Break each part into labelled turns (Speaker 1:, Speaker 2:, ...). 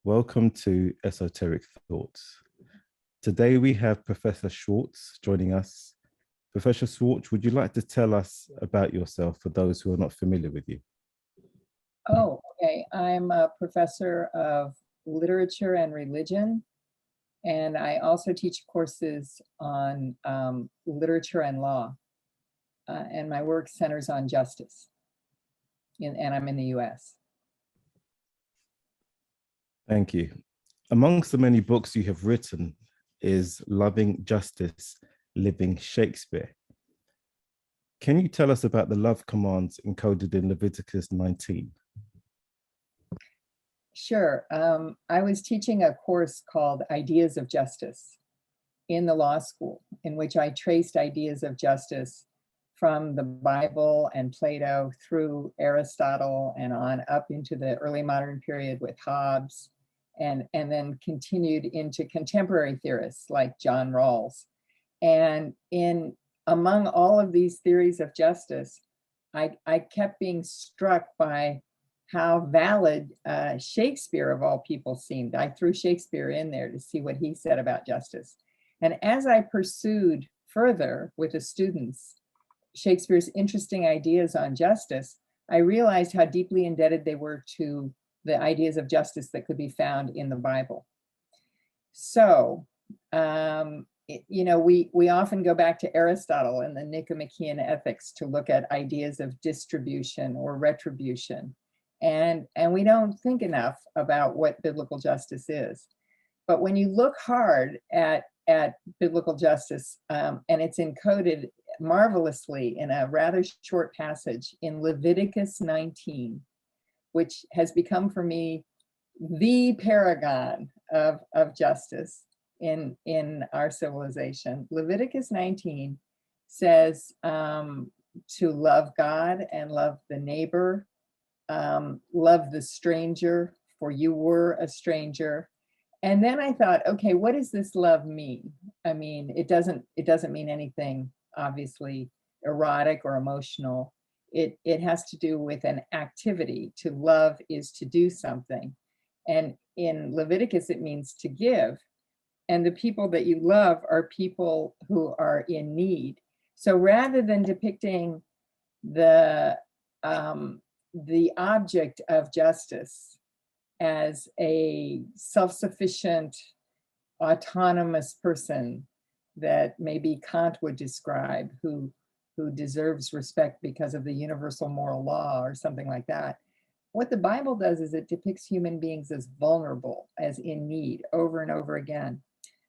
Speaker 1: Welcome to Esoteric Thoughts. Today we have Professor Schwartz joining us. Professor Schwartz, would you like to tell us about yourself for those who are not familiar with you?
Speaker 2: Oh, okay. I'm a professor of literature and religion, and I also teach courses on literature and law, and my work centers on justice, and I'm in the US.
Speaker 1: Thank you. Amongst the many books you have written is Loving Justice, Living Shakespeare. Can you tell us about the love commands encoded in Leviticus 19?
Speaker 2: Sure. I was teaching a course called Ideas of Justice in the law school, in which I traced ideas of justice from the Bible and Plato through Aristotle and on up into the early modern period with Hobbes, and then continued into contemporary theorists like John Rawls. And among all of these theories of justice, I kept being struck by how valid Shakespeare of all people seemed. I threw Shakespeare in there to see what he said about justice. And as I pursued further with the students Shakespeare's interesting ideas on justice, I realized how deeply indebted they were to the ideas of justice that could be found in the Bible. So, we often go back to Aristotle and the Nicomachean Ethics to look at ideas of distribution or retribution. And we don't think enough about what biblical justice is. But when you look hard at biblical justice, and it's encoded marvelously in a rather short passage in Leviticus 19, which has become for me the paragon of justice in our civilization. Leviticus 19 says to love God and love the neighbor, love the stranger, for you were a stranger. And then I thought, okay, what does this love mean? I mean, it doesn't mean anything obviously erotic or emotional. It has to do with an activity. To love is to do something. And in Leviticus, it means to give. And the people that you love are people who are in need. So rather than depicting the object of justice as a self-sufficient, autonomous person that maybe Kant would describe, who deserves respect because of the universal moral law or something like that. What the Bible does is it depicts human beings as vulnerable, as in need, over and over again.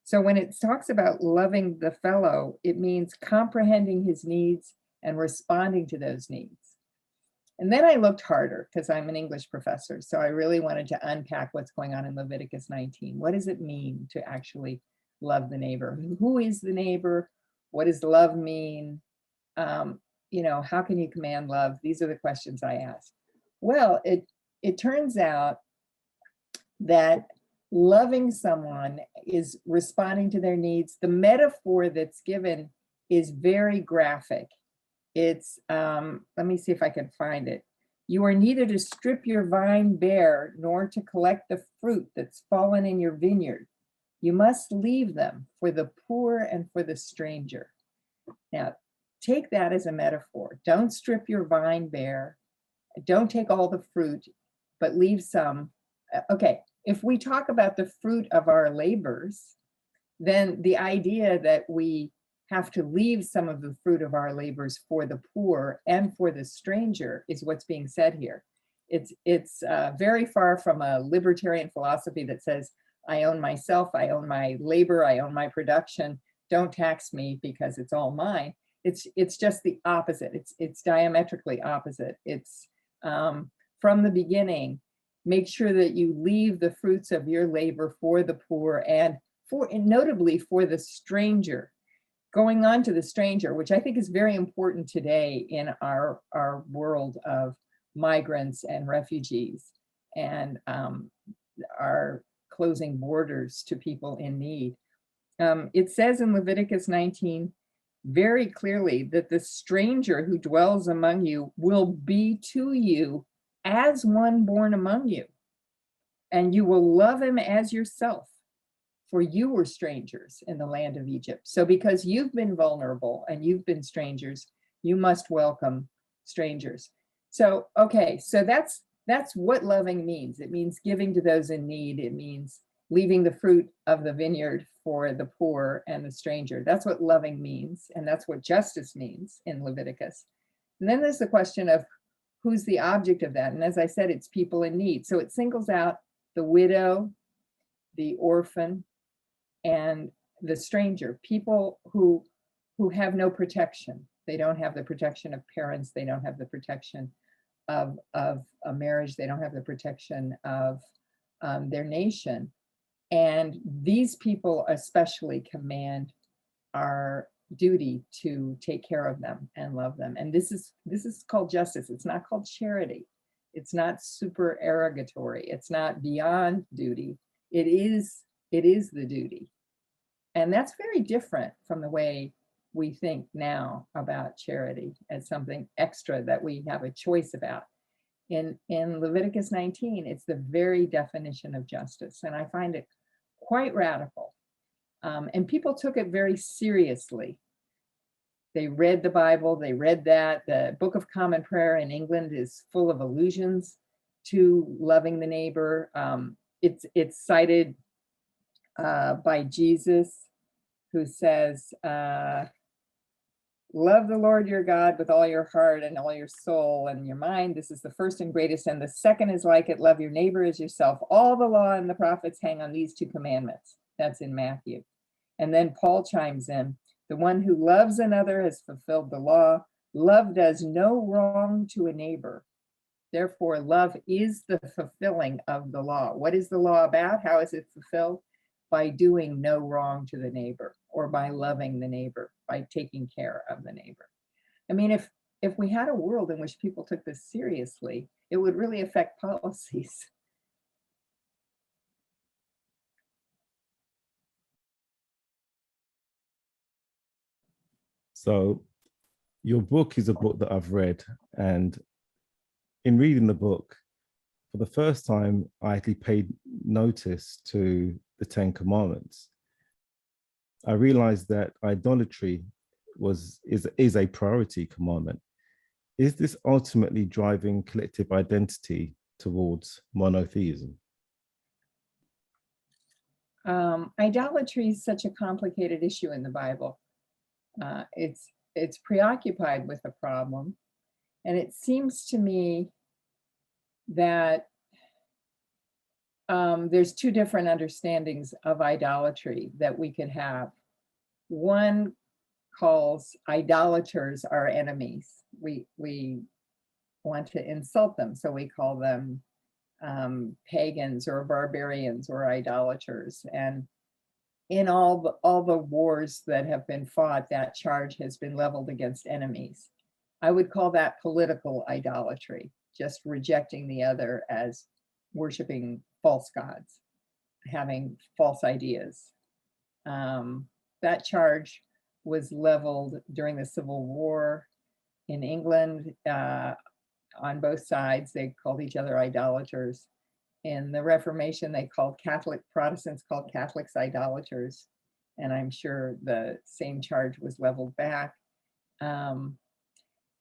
Speaker 2: So when it talks about loving the fellow, it means comprehending his needs and responding to those needs. And then I looked harder because I'm an English professor. So I really wanted to unpack what's going on in Leviticus 19. What does it mean to actually love the neighbor? Who is the neighbor? What does love mean? How can you command love? These are the questions I asked. Well, it turns out that loving someone is responding to their needs. The metaphor that's given is very graphic. It's, let me see if I can find it. You are neither to strip your vine bare, nor to collect the fruit that's fallen in your vineyard. You must leave them for the poor and for the stranger. Now, take that as a metaphor. Don't strip your vine bare. Don't take all the fruit, but leave some. Okay, if we talk about the fruit of our labors, then the idea that we have to leave some of the fruit of our labors for the poor and for the stranger is what's being said here. It's very far from a libertarian philosophy that says, I own myself, I own my labor, I own my production, don't tax me because it's all mine. It's just the opposite. It's diametrically opposite. It's from the beginning, make sure that you leave the fruits of your labor for the poor and notably for the stranger. Going on to the stranger, which I think is very important today in our world of migrants and refugees, and our closing borders to people in need. It says in Leviticus 19 very clearly that the stranger who dwells among you will be to you as one born among you. and you will love him as yourself, for you were strangers in the land of Egypt. So because you've been vulnerable and you've been strangers, you must welcome strangers. So, okay, so that's what loving means. It means giving to those in need. It means leaving the fruit of the vineyard for the poor and the stranger. That's what loving means, and that's what justice means in Leviticus. And then there's the question of who's the object of that. And as I said, it's people in need. So it singles out the widow, the orphan, and the stranger, people who have no protection. They don't have the protection of parents. They don't have the protection of a marriage. They don't have the protection of their nation. And these people especially command our duty to take care of them and love them. And this is called justice. It's not called charity. It's not supererogatory. It's not beyond duty. It is the duty. And that's very different from the way we think now about charity as something extra that we have a choice about. In Leviticus 19, it's the very definition of justice. And I find it quite radical. And people took it very seriously. They read the Bible, they read that. The Book of Common Prayer in England is full of allusions to loving the neighbor. It's cited by Jesus, who says, love the Lord your God with all your heart and all your soul and your mind. This is the first and greatest, and the second is like it. Love your neighbor as yourself. All the law and the prophets hang on these two commandments. That's in Matthew. And then Paul chimes in, the one who loves another has fulfilled the law. Love does no wrong to a neighbor. Therefore, love is the fulfilling of the law. What is the law about? How is it fulfilled? By doing no wrong to the neighbor, or by loving the neighbor, by taking care of the neighbor. I mean, if we had a world in which people took this seriously, it would really affect policies.
Speaker 1: So your book is a book that I've read, and in reading the book, for the first time, I actually paid notice to the 10 Commandments. I realized that idolatry is a priority commandment. Is this ultimately driving collective identity towards monotheism?
Speaker 2: Idolatry is such a complicated issue in the Bible. It's preoccupied with a problem, and it seems to me that there's two different understandings of idolatry that we could have. One calls idolaters our enemies. We want to insult them, so we call them pagans or barbarians or idolaters. And in all the wars that have been fought, that charge has been leveled against enemies. I would call that political idolatry, just rejecting the other as worshiping false gods, having false ideas. That charge was leveled during the Civil War in England on both sides. They called each other idolaters. In the Reformation, they called Protestants called Catholics idolaters. And I'm sure the same charge was leveled back,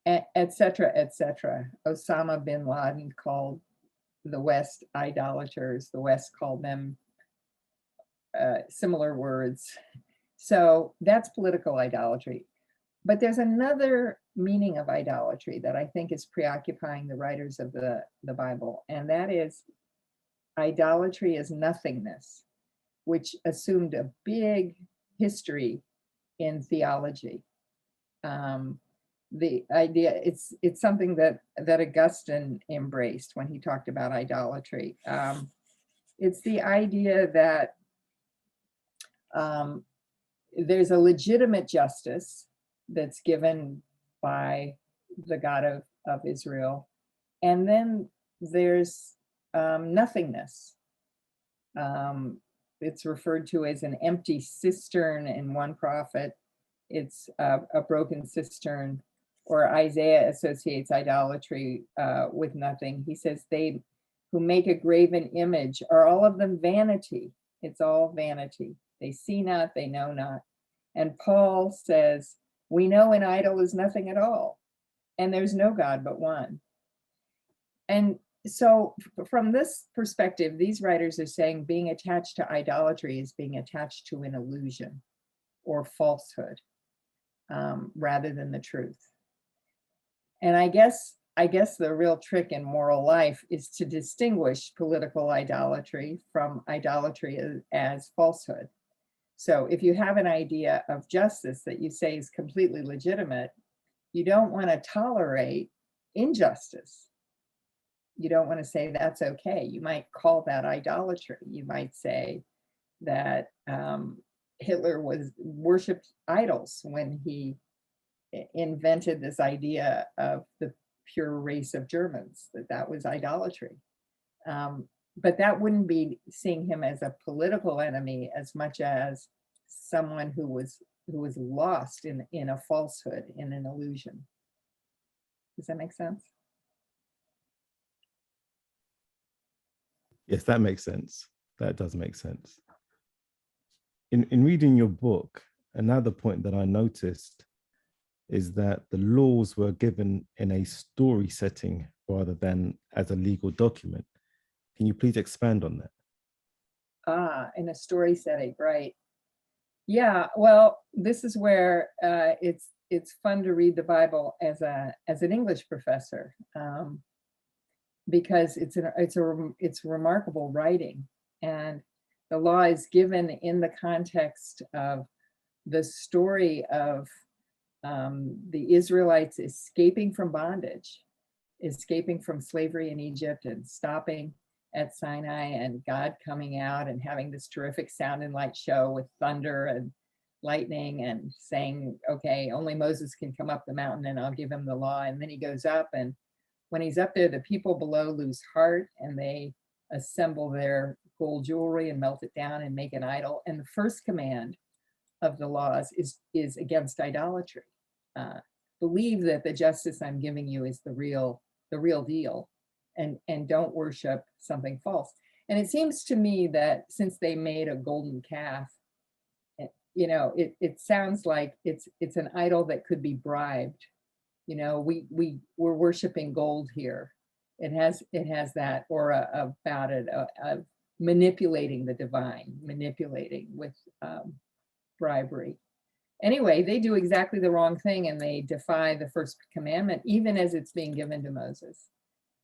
Speaker 2: et cetera, et cetera. Osama bin Laden called the West idolaters. The West called them similar words. So that's political idolatry. But there's another meaning of idolatry that I think is preoccupying the writers of the Bible, and that is idolatry is nothingness, which assumed a big history in theology. The idea, it's something that Augustine embraced when he talked about idolatry. It's the idea that there's a legitimate justice that's given by the God of Israel, and then there's nothingness. It's referred to as an empty cistern in one prophet. It's a broken cistern, or Isaiah associates idolatry with nothing. He says, they who make a graven image, are all of them vanity. It's all vanity. They see not, they know not. And Paul says, we know an idol is nothing at all, and there's no God but one. And so from this perspective, these writers are saying being attached to idolatry is being attached to an illusion or falsehood, rather than the truth. And I guess the real trick in moral life is to distinguish political idolatry from idolatry as falsehood. So if you have an idea of justice that you say is completely legitimate, you don't want to tolerate injustice. You don't want to say that's okay. You might call that idolatry. You might say that Hitler worshipped idols when he invented this idea of the pure race of Germans, that was idolatry. But that wouldn't be seeing him as a political enemy as much as someone who was lost in a falsehood, in an illusion. Does that make sense?
Speaker 1: Yes, that makes sense. That does make sense. In reading your book, another point that I noticed is that the laws were given in a story setting rather than as a legal document. Can you please expand on that?
Speaker 2: In a story setting, right. Yeah, well, this is where it's fun to read the Bible as an English professor, because it's remarkable writing, and the law is given in the context of the story of the Israelites escaping from bondage, escaping from slavery in Egypt, and stopping at Sinai, and God coming out and having this terrific sound and light show with thunder and lightning, and saying, okay, only Moses can come up the mountain and I'll give him the law. And then he goes up, and when he's up there, the people below lose heart, and they assemble their gold jewelry and melt it down and make an idol. And the first command of the laws is against idolatry. Believe that the justice I'm giving you is the real deal, and don't worship something false. And it seems to me that since they made a golden calf, it sounds like it's an idol that could be bribed. We're worshiping gold here. It has that aura about it of manipulating the divine, manipulating with bribery. Anyway, they do exactly the wrong thing, and they defy the first commandment, even as it's being given to Moses.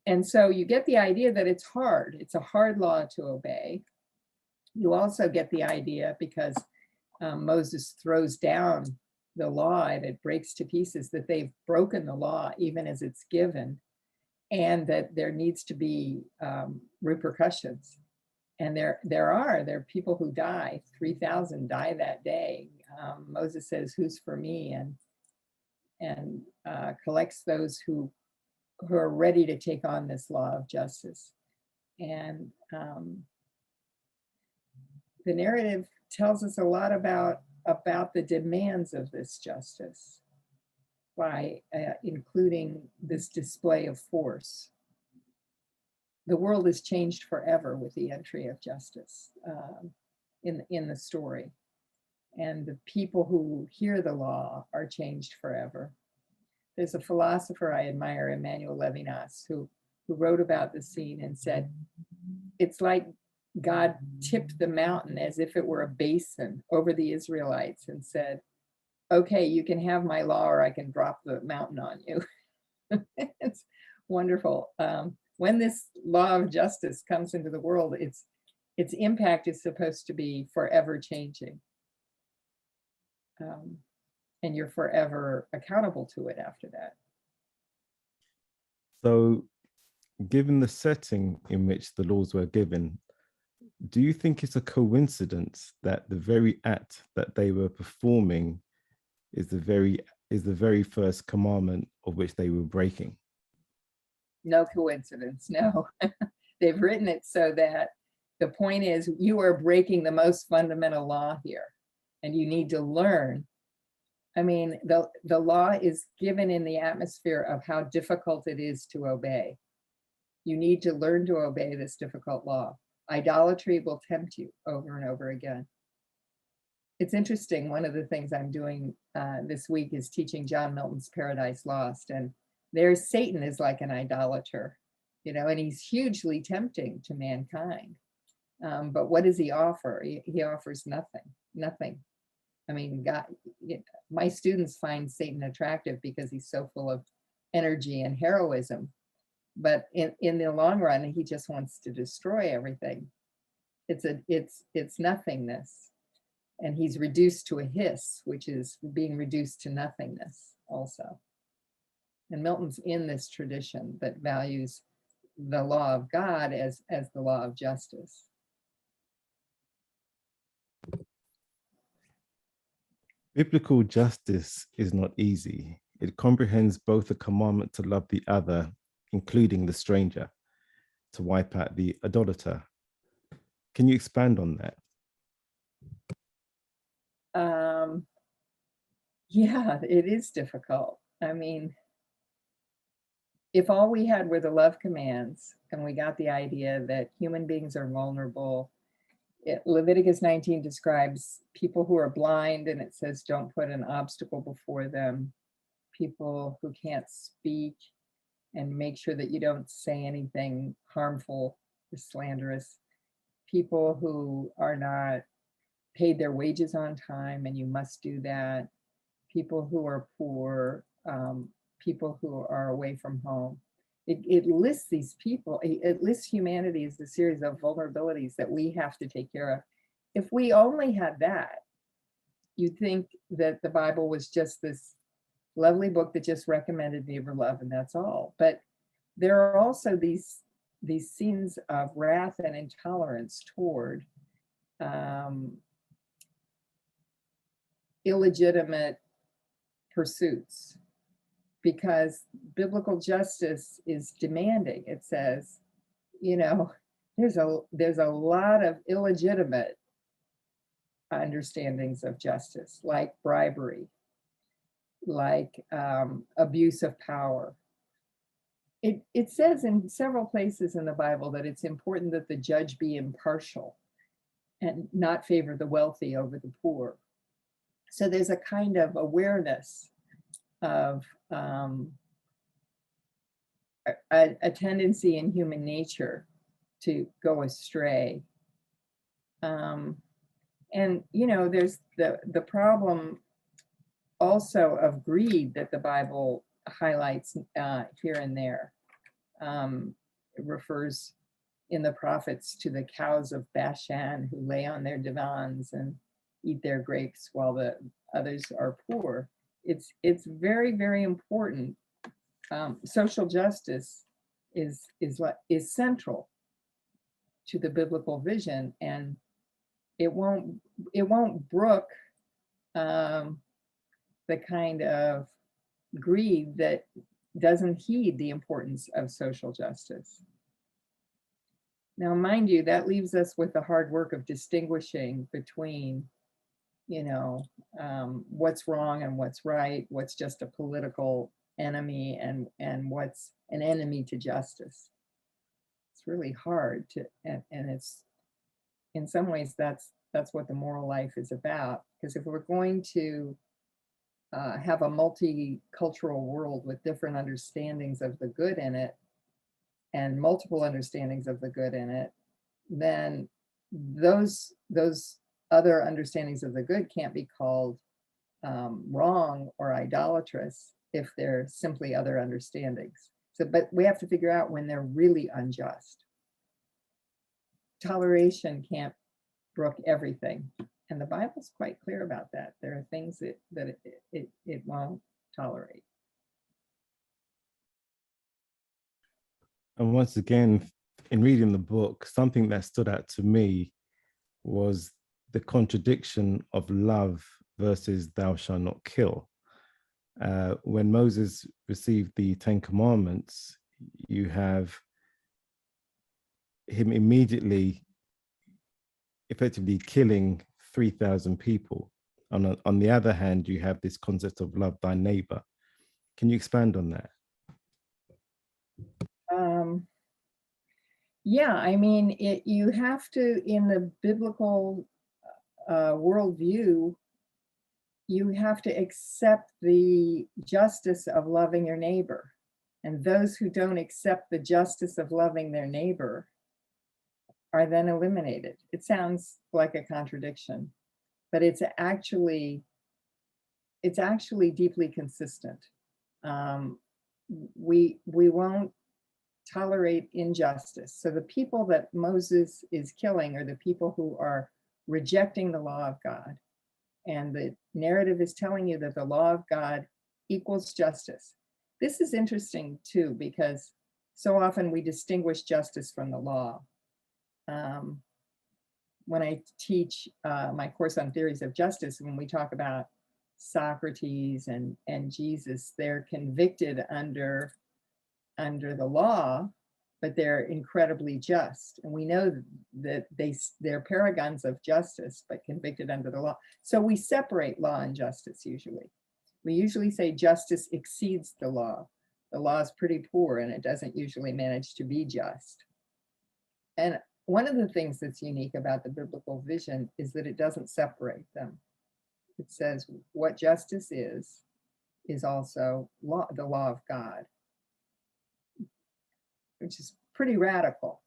Speaker 2: And so you get the idea that it's hard. It's a hard law to obey. You also get the idea, because Moses throws down the law and it breaks to pieces, that they've broken the law even as it's given, and that there needs to be repercussions. And there are people who die. 3,000 die that day. Moses says, "Who's for me?" and collects those who are ready to take on this law of justice. And the narrative tells us a lot about the demands of this justice, by including this display of force. The world is changed forever with the entry of justice in the story. And the people who hear the law are changed forever. There's a philosopher I admire, Emmanuel Levinas, who wrote about the scene and said, it's like God tipped the mountain as if it were a basin over the Israelites and said, okay, you can have my law, or I can drop the mountain on you. It's wonderful. When this law of justice comes into the world, its impact is supposed to be forever changing. And you're forever accountable to it after that.
Speaker 1: So, given the setting in which the laws were given, do you think it's a coincidence that the very act that they were performing is the very first commandment of which they were breaking?
Speaker 2: No coincidence, no. They've written it so that the point is, you are breaking the most fundamental law here, and you need to learn. I mean, the law is given in the atmosphere of how difficult it is to obey. You need to learn to obey this difficult law. Idolatry will tempt you over and over again. It's interesting, one of the things I'm doing this week is teaching John Milton's Paradise Lost, and there's Satan is like an idolater, you know, and he's hugely tempting to mankind. But what does he offer? He offers nothing. I mean, God, my students find Satan attractive because he's so full of energy and heroism. But in the long run, he just wants to destroy everything. It's nothingness. And he's reduced to a hiss, which is being reduced to nothingness also. And Milton's in this tradition that values the law of God as the law of justice.
Speaker 1: Biblical justice is not easy. It comprehends both the commandment to love the other, including the stranger, to wipe out the idolater. Can you expand on that?
Speaker 2: Yeah, it is difficult. I mean, if all we had were the love commands and we got the idea that human beings are vulnerable, Leviticus 19 describes people who are blind, and it says don't put an obstacle before them, people who can't speak, and make sure that you don't say anything harmful or slanderous, people who are not paid their wages on time, and you must do that, people who are poor, people who are away from home. It lists these people, it lists humanity as a series of vulnerabilities that we have to take care of. If we only had that, you'd think that the Bible was just this lovely book that just recommended neighbor love and that's all. But there are also these scenes of wrath and intolerance toward illegitimate pursuits, because biblical justice is demanding. It says, you know, there's a lot of illegitimate understandings of justice, like bribery, like abuse of power. It says in several places in the Bible that it's important that the judge be impartial and not favor the wealthy over the poor. So there's a kind of awareness of a tendency in human nature to go astray. And, you know, there's the problem also of greed that the Bible highlights here and there. It refers in the prophets to the cows of Bashan who lay on their divans and eat their grapes while the others are poor. It's very, very important. Social justice is central to the biblical vision, and it won't brook the kind of greed that doesn't heed the importance of social justice. Now, mind you, that leaves us with the hard work of distinguishing between, you know, what's wrong and what's right, what's just a political enemy and what's an enemy to justice. It's really hard to, and it's, in some ways, that's what the moral life is about. Because if we're going to have a multicultural world with different understandings of the good in it and multiple understandings of the good in it, then those other understandings of the good can't be called wrong or idolatrous if they're simply other understandings. So, but we have to figure out when they're really unjust. Toleration can't brook everything. And the Bible's quite clear about that. There are things that it won't tolerate.
Speaker 1: And once again, in reading the book, something that stood out to me was the contradiction of love versus thou shalt not kill. When Moses received the Ten Commandments, you have him immediately effectively killing 3,000 people. On the other hand, you have this concept of love thy neighbor. Can you expand on that?
Speaker 2: Yeah, I mean, you have to, in the biblical worldview, you have to accept the justice of loving your neighbor. And those who don't accept the justice of loving their neighbor are then eliminated. It sounds like a contradiction, but it's actually deeply consistent. We won't tolerate injustice. So the people that Moses is killing are the people who are rejecting the law of God. And the narrative is telling you that the law of God equals justice. This is interesting too, because so often we distinguish justice from the law. When I teach my course on theories of justice, when we talk about Socrates and Jesus, they're convicted under the law, but they're incredibly just. And we know that they're paragons of justice, but convicted under the law. So we separate law and justice usually. We usually say justice exceeds the law. The law is pretty poor and it doesn't usually manage to be just. And one of the things that's unique about the biblical vision is that it doesn't separate them. It says what justice is also the law of God, which is pretty radical.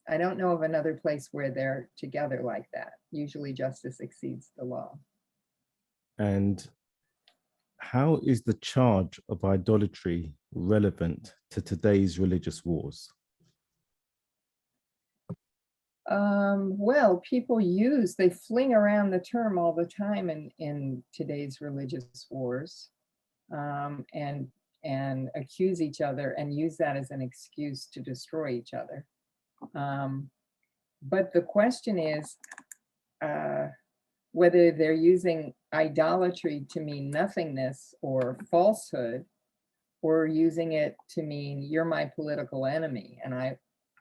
Speaker 2: I don't know of another place where they're together like that. Usually justice exceeds the law.
Speaker 1: And how is the charge of idolatry relevant to today's religious wars?
Speaker 2: Well, people they fling around the term all the time in today's religious wars, and accuse each other and use that as an excuse to destroy each other. But the question is whether they're using idolatry to mean nothingness or falsehood, or using it to mean you're my political enemy and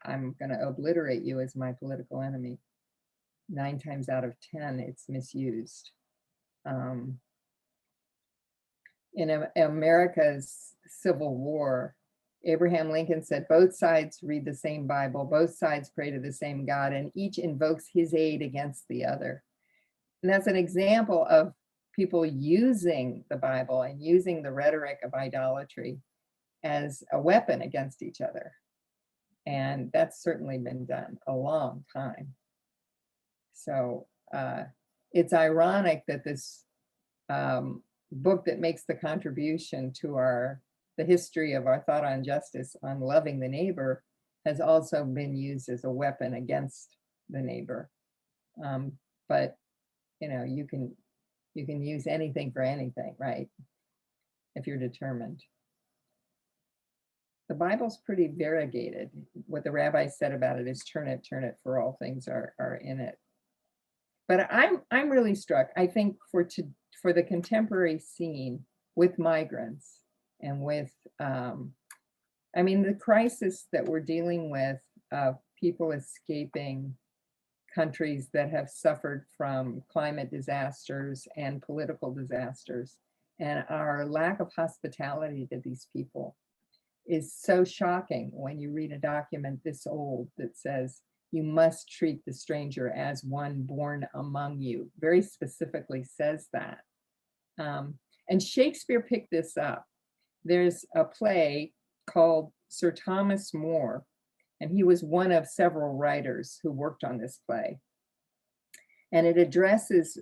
Speaker 2: I'm going to obliterate you as my political enemy. 9 times out of 10, it's misused. In America's Civil War, Abraham Lincoln said, both sides read the same Bible, both sides pray to the same God, and each invokes his aid against the other. And that's an example of people using the Bible and using the rhetoric of idolatry as a weapon against each other. And that's certainly been done a long time. So it's ironic that this book that makes the contribution to the history of our thought on justice, on loving the neighbor, has also been used as a weapon against the neighbor. But you can use anything for anything, right? If you're determined. The Bible's pretty variegated. What the rabbi said about it is turn it, for all things are in it. But I'm really struck, I think, for the contemporary scene with migrants and with, the crisis that we're dealing with of people escaping countries that have suffered from climate disasters and political disasters, and our lack of hospitality to these people is so shocking when you read a document this old that says you must treat the stranger as one born among you. Very specifically says that. And Shakespeare picked this up. There's a play called Sir Thomas More, and he was one of several writers who worked on this play. And it addresses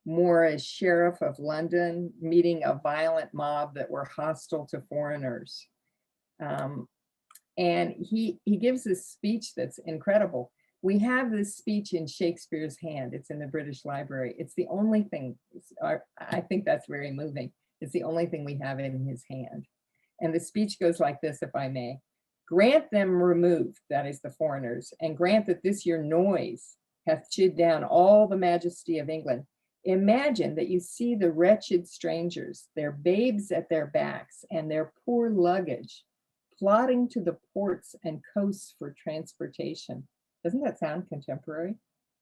Speaker 2: More as sheriff of London, meeting a violent mob that were hostile to foreigners. And he gives this speech that's incredible. We have this speech in Shakespeare's hand. It's in the British Library. It's the only thing, I think that's very moving. It's the only thing we have in his hand. And the speech goes like this, if I may. Grant them removed, that is the foreigners, and grant that this your noise hath chid down all the majesty of England. Imagine that you see the wretched strangers, their babes at their backs, and their poor luggage, plodding to the ports and coasts for transportation. Doesn't that sound contemporary?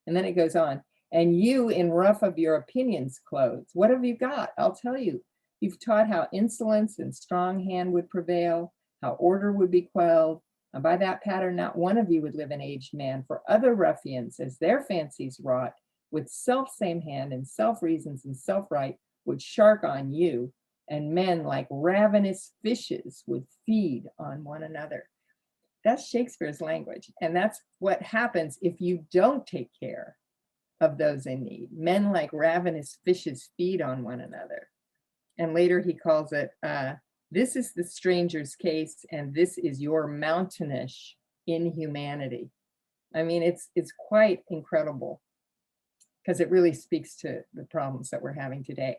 Speaker 2: And then it goes on. And you in rough of your opinions clothes, what have you got? I'll tell you. You've taught how insolence and strong hand would prevail, how order would be quelled, And by that pattern, not one of you would live an aged man, for other ruffians, as their fancies wrought, with self-same hand and self-reasons and self-right, would shark on you, and men like ravenous fishes would feed on one another. That's Shakespeare's language. And that's what happens if you don't take care of those in need. Men like ravenous fishes feed on one another. And later he calls it, this is the stranger's case, and this is your mountainish inhumanity. I mean, it's quite incredible, because it really speaks to the problems that we're having today.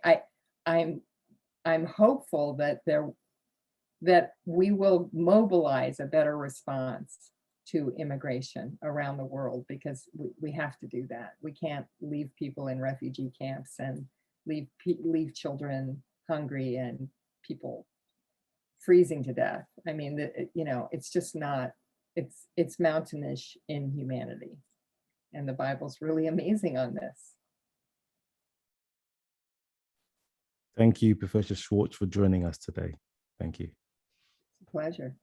Speaker 2: I'm hopeful that we will mobilize a better response to immigration around the world, because we have to do that. We can't leave people in refugee camps and leave children hungry and people freezing to death. I mean, it's just not, it's mountainish inhumanity. And the Bible's really amazing on this.
Speaker 1: Thank you, Professor Schwartz, for joining us today. Thank you.
Speaker 2: It's a pleasure.